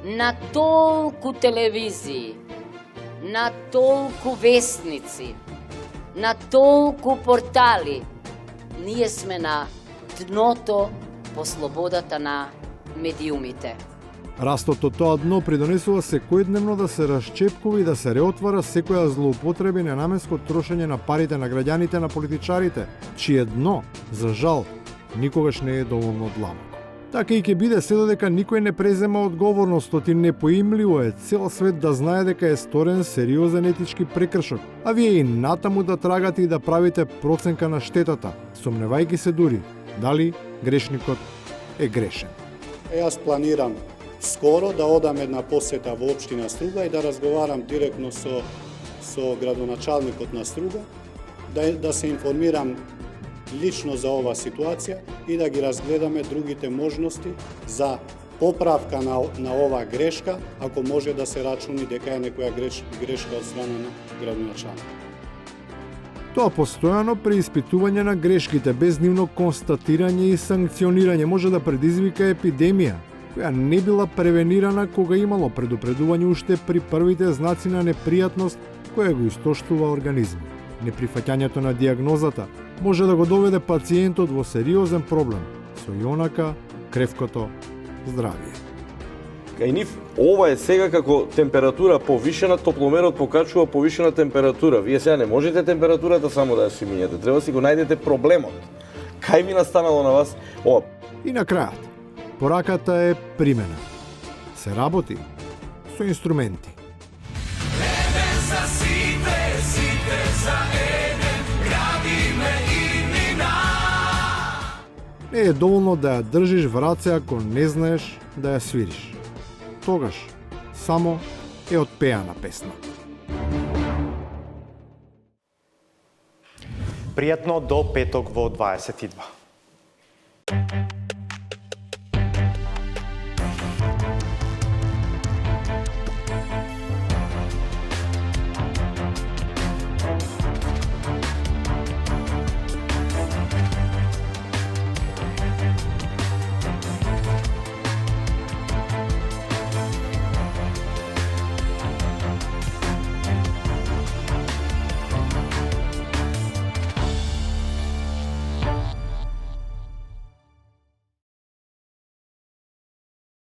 На толку телевизии, на толку вестници, на толку портали, ние сме на дното по слободата на медиумите. Растот од тоа дно придонесува секојдневно да се расчепкува и да се реотвара секоја злоупотреба и ненамеско трошење на парите на граѓаните, на политичарите, чие дно, за жал, никогаш не е доволно длабоко. Така и ќе биде се додека никој не презема одговорност, и непоимливо е цел свет да знае дека е сторен сериозен етички прекршок, а вие и натаму да трагате и да правите проценка на штетата, сомневајќи се дури дали грешникот е грешен. Јас планирам скоро да одам една посета во општина Струга и да разговарам директно со градоначалникот на Струга, да се информирам лично за оваа ситуација и да ги разгледаме другите можности за поправка на оваа грешка, ако може да се рачуни дека е некоја грешка од страна на градоначалникот. Тоа постојано преиспитување на грешките без нивно констатирање и санкционирање може да предизвика епидемија, која не била превенирана кога имало предупредување уште при првите знаци на непријатност која го истоштува организмот. Неприфаќањето на диагнозата може да го доведе пациентот во сериозен проблем со јонака кревкото здравје. Кај нив ова е сега како температура повишена, топломерот покачува повишена температура. Вие сега не можете температурата само да ја си минете, треба си го најдете проблемот. Кај ви настанало на вас ова? И на крајот, пораката е примена. Се работи со инструменти. Не е доволно да ја држиш в раце ако не знаеш да ја свириш. Тогаш само е отпеана песна. Пријатно до петок во 22.